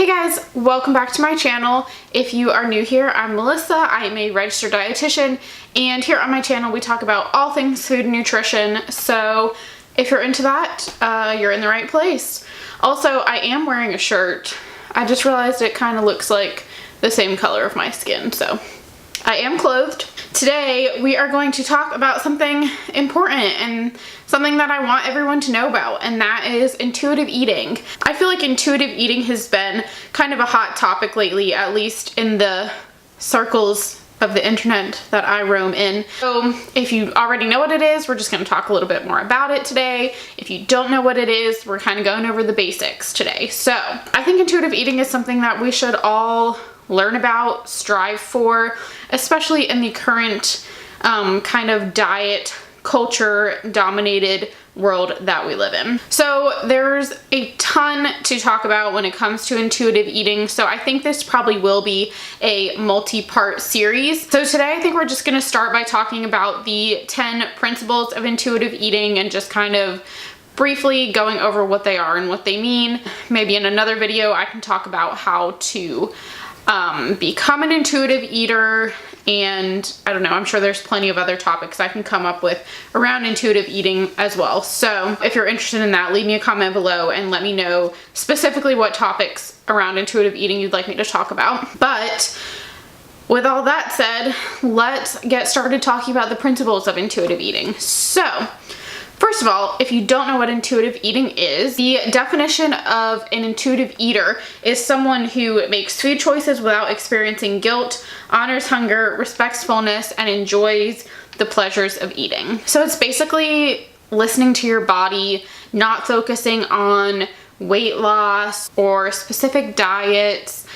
Hey guys, welcome back to my channel. If you are new here, I'm Melissa. I am a registered dietitian, and here on my channel we talk about all things food and nutrition. So if you're into that, you're in the right place. Also, I am wearing a shirt. I just realized it kind of looks like the same color of my skin, so I am clothed. Today we are going to talk about something important and something that I want everyone to know about, and that is intuitive eating. I feel like intuitive eating has been kind of a hot topic lately, at least in the circles of the internet that I roam in. So if you already know what it is, we're just going to talk a little bit more about it today. If you don't know what it is, we're kind of going over the basics today. So I think intuitive eating is something that we should all learn about, strive for, especially in the current kind of diet culture dominated world that we live in. So there's a ton to talk about when it comes to intuitive eating, so I think this probably will be a multi-part series. So today I think we're just going to start by talking about the 10 principles of intuitive eating and just kind of briefly going over what they are and what they mean. Maybe in another video I can talk about how to become an intuitive eater, and I don't know, I'm sure there's plenty of other topics I can come up with around intuitive eating as well. So if you're interested in that, leave me a comment below and let me know specifically what topics around intuitive eating you'd like me to talk about. But with all that said, let's get started talking about the principles of intuitive eating. So first of all, if you don't know what intuitive eating is, the definition of an intuitive eater is someone who makes food choices without experiencing guilt, honors hunger, respects fullness, and enjoys the pleasures of eating. So it's basically listening to your body, not focusing on weight loss or specific diets,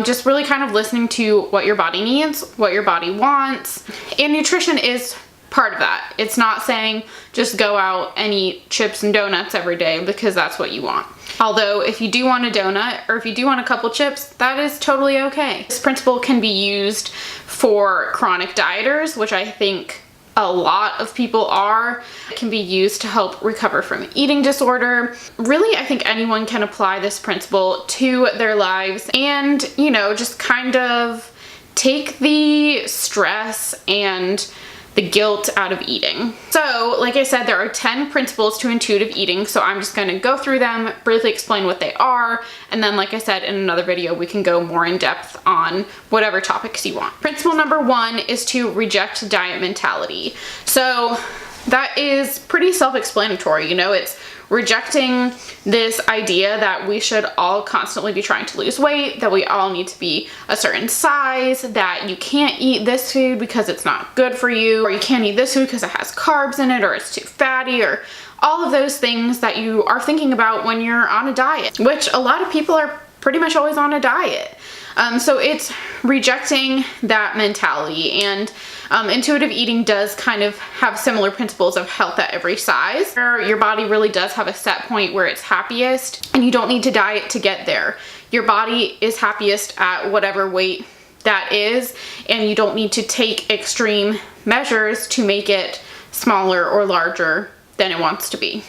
just really kind of listening to what your body needs, what your body wants. And nutrition is part of that. It's not saying just go out and eat chips and donuts every day because that's what you want. Although if you do want a donut or if you do want a couple chips, that is totally okay. This principle can be used for chronic dieters, which I think a lot of people are. It can be used to help recover from eating disorder. Really, I think anyone can apply this principle to their lives and, you know, just kind of take the stress and the guilt out of eating. So like I said, there are 10 principles to intuitive eating, so I'm just going to go through them, briefly explain what they are, and then like I said in another video we can go more in depth on whatever topics you want. Principle number 1 is to reject diet mentality. So that is pretty self-explanatory, you know, it's rejecting this idea that we should all constantly be trying to lose weight, that we all need to be a certain size, that you can't eat this food because it's not good for you, or you can't eat this food because it has carbs in it, or it's too fatty, or all of those things that you are thinking about when you're on a diet, which a lot of people are pretty much always on a diet. So it's rejecting that mentality, and intuitive eating does kind of have similar principles of health at every size, where your body really does have a set point where it's happiest, and you don't need to diet to get there. Your body is happiest at whatever weight that is, and you don't need to take extreme measures to make it smaller or larger than it wants to be.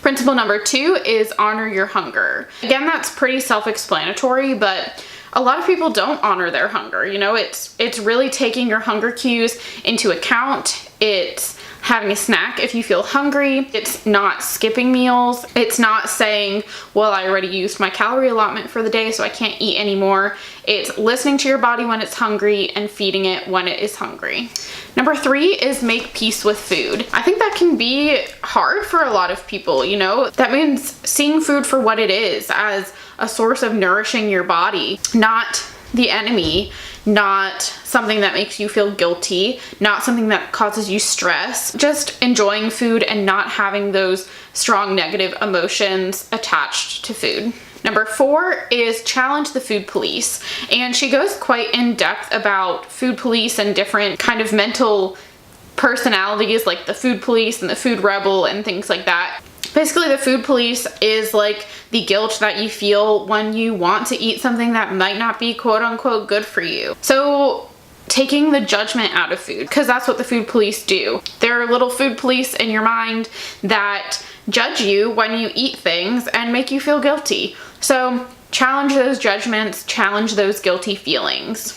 Principle number 2 is honor your hunger. Again, that's pretty self-explanatory, but a lot of people don't honor their hunger. You know, it's really taking your hunger cues into account. It's having a snack if you feel hungry. It's not skipping meals. It's not saying, well, I already used my calorie allotment for the day, so I can't eat anymore. It's listening to your body when it's hungry and feeding it when it is hungry. Number 3 is make peace with food. I think that can be hard for a lot of people, you know. That means seeing food for what it is, as a source of nourishing your body, not the enemy, not something that makes you feel guilty, not something that causes you stress, just enjoying food and not having those strong negative emotions attached to food. Number 4 is challenge the food police, and she goes quite in depth about food police and different kind of mental personalities like the food police and the food rebel and things like that. Basically, the food police is like the guilt that you feel when you want to eat something that might not be quote unquote good for you. So taking the judgment out of food, because that's what the food police do. There are little food police in your mind that judge you when you eat things and make you feel guilty. So challenge those judgments, challenge those guilty feelings.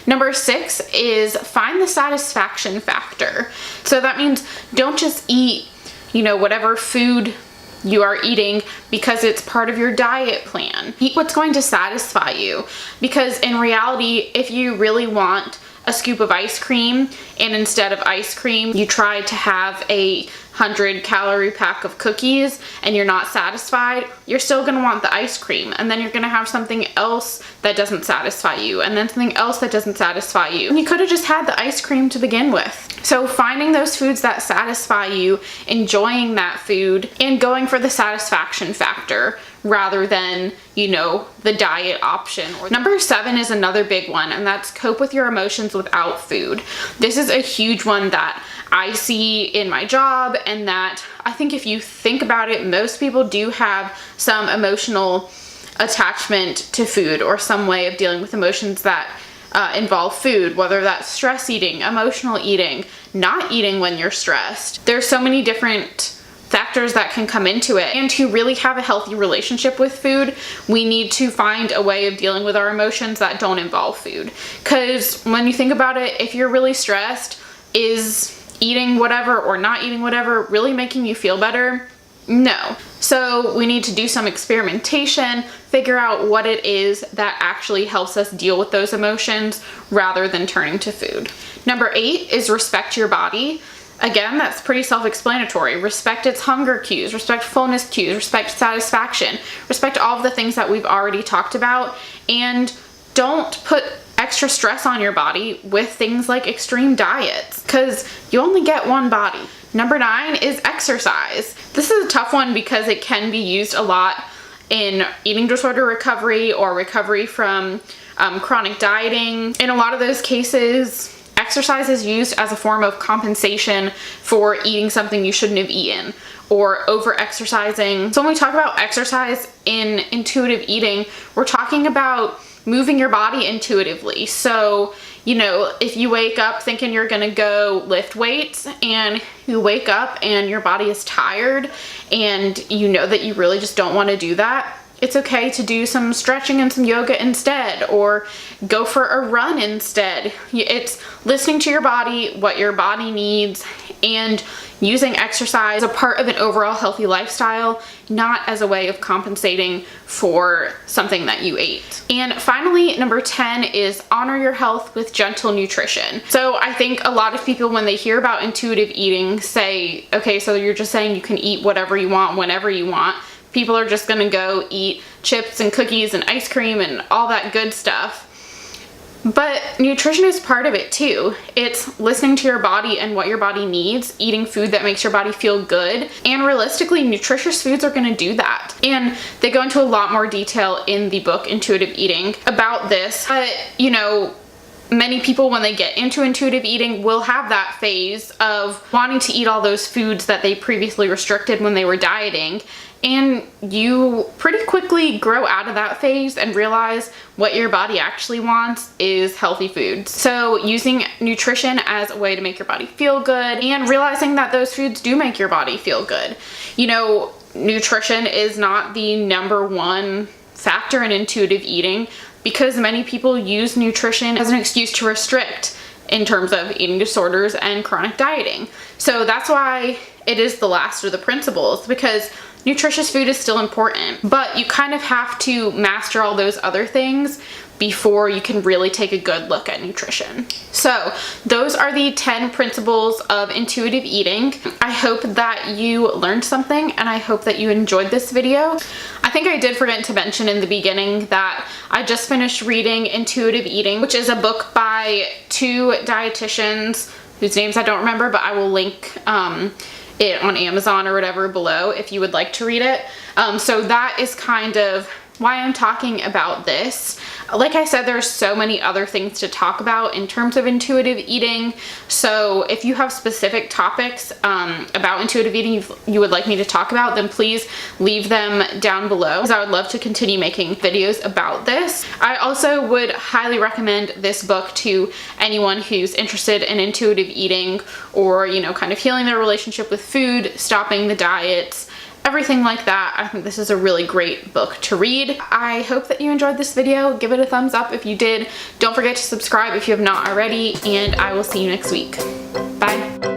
Number 6 is find the satisfaction factor. So that means don't just eat, whatever food you are eating because it's part of your diet plan. Eat what's going to satisfy you, because in reality, if you really want a scoop of ice cream and instead of ice cream you try to have a 100-calorie pack of cookies and you're not satisfied, you're still going to want the ice cream, and then you're going to have something else that doesn't satisfy you, and then something else that doesn't satisfy you. And you could have just had the ice cream to begin with. So finding those foods that satisfy you, enjoying that food, and going for the satisfaction factor rather than, the diet option. Number 7 is another big one, and that's cope with your emotions without food. This is a huge one that I see in my job, and that I think if you think about it, most people do have some emotional attachment to food or some way of dealing with emotions that involve food, whether that's stress eating, emotional eating, not eating when you're stressed. There's so many different factors that can come into it. And to really have a healthy relationship with food, we need to find a way of dealing with our emotions that don't involve food. Because when you think about it, if you're really stressed, is eating whatever or not eating whatever really making you feel better? No. So we need to do some experimentation, figure out what it is that actually helps us deal with those emotions rather than turning to food. Number 8 is respect your body. Again, that's pretty self-explanatory. Respect its hunger cues, respect fullness cues, respect satisfaction, respect all of the things that we've already talked about, and don't put extra stress on your body with things like extreme diets, because you only get one body. Number 9 is exercise. This is a tough one because it can be used a lot in eating disorder recovery or recovery from chronic dieting. In a lot of those cases, exercise is used as a form of compensation for eating something you shouldn't have eaten or over-exercising. So when we talk about exercise in intuitive eating, we're talking about moving your body intuitively. So, if you wake up thinking you're gonna go lift weights and you wake up and your body is tired and you know that you really just don't want to do that, it's okay to do some stretching and some yoga instead, or go for a run instead. It's listening to your body, what your body needs, and using exercise as a part of an overall healthy lifestyle, not as a way of compensating for something that you ate. And finally, number 10 is honor your health with gentle nutrition. So I think a lot of people, when they hear about intuitive eating, say, okay, so you're just saying you can eat whatever you want, whenever you want. People are just gonna go eat chips and cookies and ice cream and all that good stuff. But nutrition is part of it too. It's listening to your body and what your body needs, eating food that makes your body feel good, and realistically, nutritious foods are gonna do that. And they go into a lot more detail in the book Intuitive Eating about this. But, many people, when they get into intuitive eating, will have that phase of wanting to eat all those foods that they previously restricted when they were dieting. And you pretty quickly grow out of that phase and realize what your body actually wants is healthy foods. So using nutrition as a way to make your body feel good, and realizing that those foods do make your body feel good. Nutrition is not the number one factor in intuitive eating, because many people use nutrition as an excuse to restrict in terms of eating disorders and chronic dieting. So that's why it is the last of the principles, because nutritious food is still important, but you kind of have to master all those other things before you can really take a good look at nutrition. So those are the 10 principles of intuitive eating. I hope that you learned something, and I hope that you enjoyed this video. I think I did forget to mention in the beginning that I just finished reading Intuitive Eating, which is a book by 2 dietitians whose names I don't remember, but I will link it on Amazon or whatever below if you would like to read it. So that is kind of why I'm talking about this. Like I said, there's so many other things to talk about in terms of intuitive eating. So if you have specific topics about intuitive eating you would like me to talk about, then please leave them down below, because I would love to continue making videos about this. I also would highly recommend this book to anyone who's interested in intuitive eating, or, you know, kind of healing their relationship with food, stopping the diets, everything like that. I think this is a really great book to read. I hope that you enjoyed this video. Give it a thumbs up if you did. Don't forget to subscribe if you have not already, and I will see you next week. Bye.